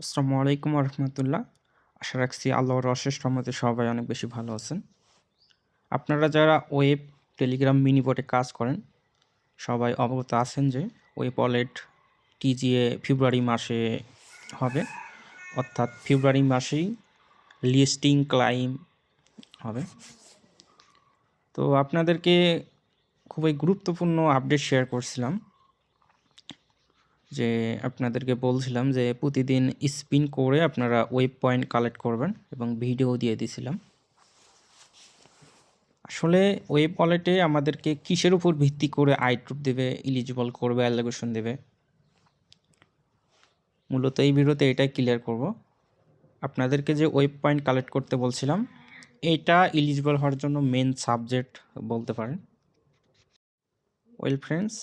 আসসালামু আলাইকুম রহমতুল্লাহ। আশা রাখছি আল্লাহর অশেষ রহমতে সবাই অনেক বেশি ভালো আছেন। আপনারা যারা ওয়েব টেলিগ্রাম মিনি বোটে কাজ করেন সবাই অবগত আছেন যে ওয়েব ওয়ালেট টিজিএ ফেব্রুয়ারি মাসে হবে, অর্থাৎ ফেব্রুয়ারি মাসেই লিস্টিং ক্লাইম হবে। তো আপনাদেরকে খুবই গুরুত্বপূর্ণ আপডেট শেয়ার করছিলাম, যে আপনাদেরকে বলছিলাম যে প্রতিদিন স্পিন করে আপনারা ওয়েব পয়েন্ট কালেক্ট করবেন এবং ভিডিও দিয়ে দিয়েছিলাম। আসলে ওয়েব ওয়ালেটে আমাদেরকে কিসের উপর ভিত্তি করে আইড্রপ দেবে, ইলিজিবল করবে, অ্যালোকেশন দেবে, মূলত এই ভিডিওতে এটাই ক্লিয়ার করব। আপনাদেরকে যে ওয়েব পয়েন্ট কালেক্ট করতে বলছিলাম, এটা ইলিজিবল হওয়ার জন্য মেন সাবজেক্ট বলতে পারেন। ওয়েল ফ্রেন্ডস,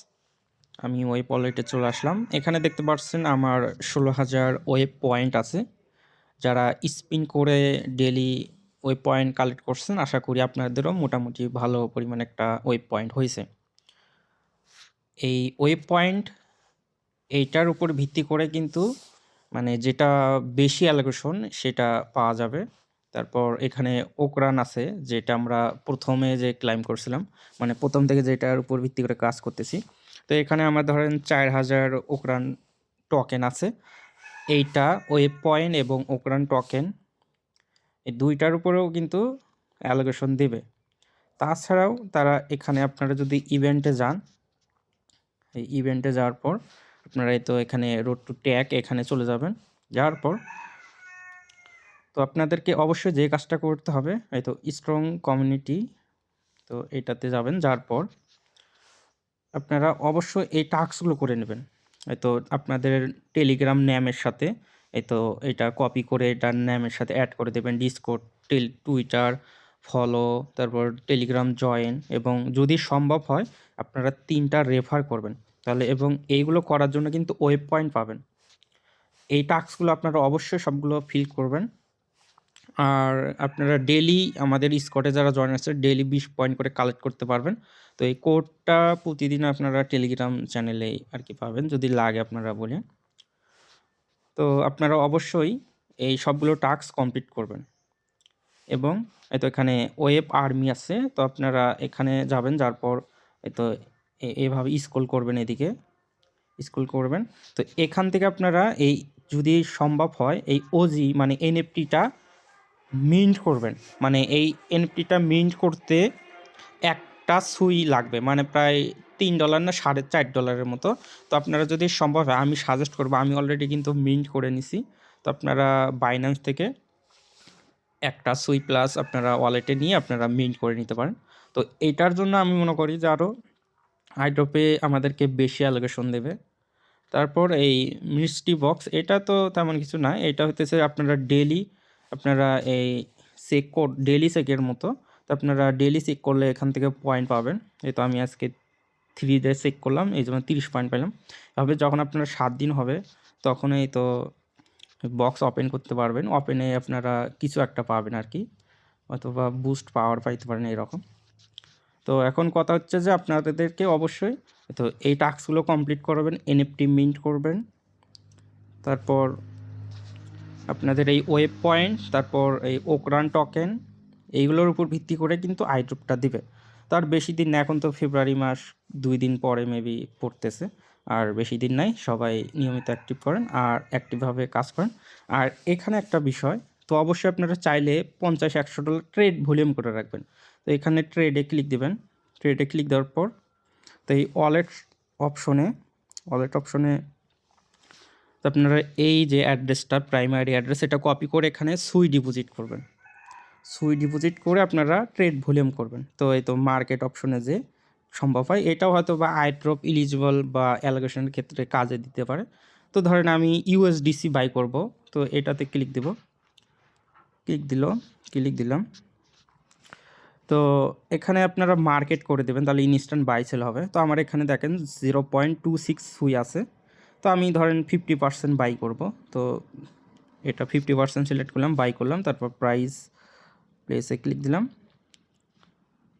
আমি ওয়েব ওয়ালেটে চলে আসলাম। এখানে দেখতে পাচ্ছেন আমার 16,000 ওয়েব পয়েন্ট আছে। যারা স্পিন করে ডেলি ওয়েব পয়েন্ট কালেক্ট করছেন, আশা করি আপনাদেরও মোটামুটি ভালো পরিমাণ একটা ওয়েব পয়েন্ট হয়েছে। এই ওয়েব পয়েন্ট এইটার উপর ভিত্তি করে কিন্তু মানে যেটা বেশি অ্যালোকেশন সেটা পাওয়া যাবে। তারপর এখানে ওকরান আছে, যেটা আমরা প্রথমে যে ক্লাইম করছিলাম, মানে প্রথম থেকে যেটার উপর ভিত্তি করে কাজ করতেছি। তো এখানে আমার ধরেন 4,000 ওকরান টোকেন আছে। এইটা ওয়েব পয়েন্ট এবং ওকরান টোকেন এই দুইটার উপরেও কিন্তু অ্যালোকেশন দেবে। তাছাড়াও তারা এখানে আপনারা যদি ইভেন্টে যান, এই ইভেন্টে যাওয়ার পর আপনারা এই তো এখানে রোড টু ট্যাগ এখানে চলে যাবেন। যাওয়ার পর তো আপনাদেরকে অবশ্যই যে কাজটা করতে হবে, এই তো স্ট্রং কমিউনিটি, তো এটাতে যাবেন। যাওয়ার পর আপনারা অবশ্যই এই টাস্কগুলো করে নেবেন। এই তো আপনাদের টেলিগ্রাম নেমের সাথে এই তো এটা কপি করে এটার নেমের সাথে অ্যাড করে দেবেন। ডিসকর্ড, টুইটার ফলো, তারপর টেলিগ্রাম জয়েন, এবং যদি সম্ভব হয় আপনারা 3টা রেফার করবেন তাহলে, এবং এইগুলো করার জন্য কিন্তু ওয়েব পয়েন্ট পাবেন। এই টাস্কগুলো আপনারা অবশ্যই সবগুলো ফিল করবেন। আর আপনারা ডেইলি আমাদের স্কোয়াডে যারা জয়েন আছে ডেইলি 20 পয়েন্ট করে কালেক্ট করতে পারবেন। তো এই কোডটা প্রতিদিন আপনারা টেলিগ্রাম চ্যানেলে আর কি পাবেন, যদি লাগে আপনারা বলেন। তো আপনারা অবশ্যই এই সবগুলো টাস্ক কমপ্লিট করবেন। এবং এই তো এখানে ওয়েব আর্মি আছে, তো আপনারা এখানে যাবেন। যার পর এই তো এভাবে স্ক্রল করবেন, এদিকে স্ক্রল করবেন। তো এখান থেকে আপনারা এই যদি সম্ভব হয় এই ওজি মানে এনএফটিটা মিন্ট করবেন। মানে এই এনএফটিটা মিন্ট করতে একটা সুই লাগবে, মানে প্রায় $3 না $4.5 মতো। তো আপনারা যদি সম্ভব হয়, আমি সাজেস্ট করবো, আমি অলরেডি কিন্তু মিন্ট করে নিছি। তো আপনারা বাইন্যান্স থেকে একটা সুই প্লাস আপনারা ওয়ালেটে নিয়ে আপনারা মিন্ট করে নিতে পারেন। তো এটার জন্য আমি মনে করি যে আরও আইড্রপে আমাদেরকে বেশি অ্যালোকেশন দেবে। তারপর এই মিস্ট্রি বক্স, এটা তো তেমন কিছু না, এটা হতেছে আপনারা ডেলি আপনারা এই চেক কোড ডেলি চেকের মতো। তো আপনারা ডেলি চেক করলে এখান থেকে পয়েন্ট পাবেন। এই তো আমি আজকে 3 ডে চেক করলাম, এই জন্য 30 পয়েন্ট পেলাম। তবে যখন আপনারা 7 দিন হবে তখন এই তো বক্স ওপেন করতে পারবেন। ওপেনে আপনারা কিছু একটা পাবেন আর কি, অথবা বুস্ট পাওয়ার পাইতে পারেন এরকম। তো এখন কথা হচ্ছে যে আপনাদেরকে অবশ্যই তো এই টাস্কগুলো কমপ্লিট করবেন, এনএফটি মিন্ট করবেন, তারপর আপনাদের এই ওয়েব পয়েন্ট, তারপর এই ওকরান টোকেন, এইগুলোর উপর ভিত্তি করে কিন্তু আইড্রপটা দিবে। তার বেশি দিন না, এখন তো ফেব্রুয়ারি মাস, 2 দিন পরে মেবি পড়তেছে। আর বেশি দিন নাই, সবাই নিয়মিত অ্যাক্টিভ করেন আর অ্যাক্টিভভাবে কাজ করেন। আর এখানে একটা বিষয়, তো অবশ্যই আপনারা চাইলে $50-100 ট্রেড ভলিউম করে রাখবেন। তো এখানে ট্রেডে ক্লিক দেবেন। ট্রেডে ক্লিক দেওয়ার পর তো এই ওয়ালেট অপশনে তো আপনারা এই যে অ্যাড্রেসটা, প্রাইমারি অ্যাড্রেস, এটা কপি করে এখানে সুই ডিপোজিট করবেন। সুই ডিপোজিট করে আপনারা ট্রেড ভলিউম করবেন। তো এই তো মার্কেট অপশনে যে সম্ভব হয়, এটাও হয়তো বা আইড্রপ ইলিজিবল বা অ্যালোকেশনের ক্ষেত্রে কাজে দিতে পারে। তো ধরেন আমি ইউএসডিসি বাই করব, তো এটাতে ক্লিক দেব। ক্লিক দিলাম। তো এখানে আপনারা মার্কেট করে দেবেন, তাহলে ইনস্ট্যান্ট বাই সেল হবে। তো আমার এখানে দেখেন 0.26 সুই আছে। তো আমি ধরেন 50% বাই করব। তো এটা 50% সিলেক্ট করলাম, বাই করলাম, তারপর প্লেসে ক্লিক দিলাম।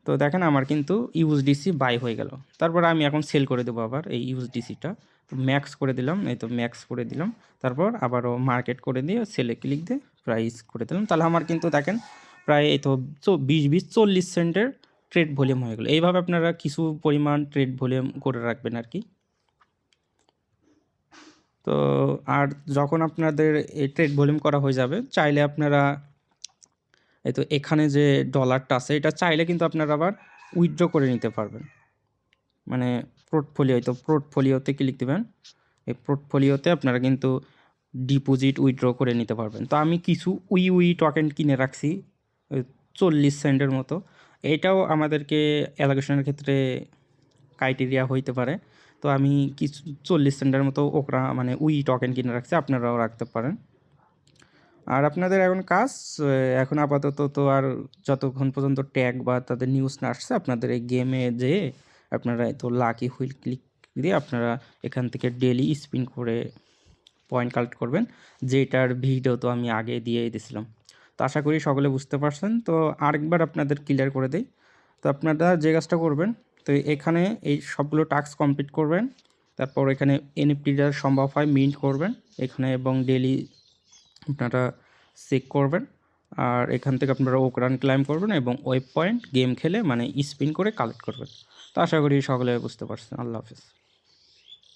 তো দেখেন আমার কিন্তু ইউএসডিসি বাই হয়ে গেল। তারপর আমি এখন সেল করে দেবো আবার এই ইউএসডিসিটা। ম্যাক্স করে দিলাম, এই তো ম্যাক্স করে দিলাম। তারপর আবারও মার্কেট করে দিয়ে সেলে ক্লিক দিয়ে প্রাইস করে দিলাম। তাহলে আমার কিন্তু দেখেন প্রায় এই তো 40 সেন্টের ট্রেড ভলিউম হয়ে গেলো। এইভাবে আপনারা কিছু পরিমাণ ট্রেড ভলিউম করে রাখবেন আর কি। তো আর যখন আপনাদের এই ট্রেড ভলিউম করা হয়ে যাবে, চাইলে আপনারা এই তো এখানে যে ডলারটা আছে এটা চাইলে কিন্তু আপনারা আবার উইথড্র করে নিতে পারবেন। মানে পোর্টফোলিও, তো পোর্টফোলিওতে ক্লিক দেবেন। এই পোর্টফোলিওতে আপনারা কিন্তু ডিপোজিট উইথড্র করে নিতে পারবেন। তো আমি কিছু উই টোকেন কিনে রাখছি 40 সেন্টের মতো। এটাও আমাদেরকে অ্যালোকেশনের ক্ষেত্রে ক্রাইটেরিয়া হইতে পারে। তো আমি কিছু 40 সেন্টের মতো ওকরা মানে উই টোকেন কিনে রাখছি, আপনারাও রাখতে পারেন। আর আপনাদের এখন কাজ এখন আপাতত তো আর যতক্ষণ পর্যন্ত ট্যাগ বা তাদের নিউজ না আসছে, আপনাদের এই গেমে যেয়ে আপনারা তো লাকি হুইল ক্লিক দিয়ে আপনারা এখান থেকে ডেলি স্পিন করে পয়েন্ট কালেক্ট করবেন, যেটার ভিডিও তো আমি আগে দিয়েই দিয়েছিলাম। তো আশা করি সকলে বুঝতে পারছেন। তো আরেকবার আপনাদের ক্লিয়ার করে দিই। তো আপনারা যে কাজটা করবেন, তো এখানে এই সবগুলো টাস্ক কমপ্লিট করবেন। তারপর এখানে এনএফটিটা সম্ভব হয় মিন্ট করবেন এখানে, এবং ডেলি আপনারা চেক করবেন। আর এখান থেকে আপনারা ওকরান ক্লাইম করবেন এবং ওয়েব পয়েন্ট গেম খেলে মানে স্পিন করে কালেক্ট করবেন। তো আশা করি সকলে বুঝতে পারছেন। আল্লাহ হাফেজ।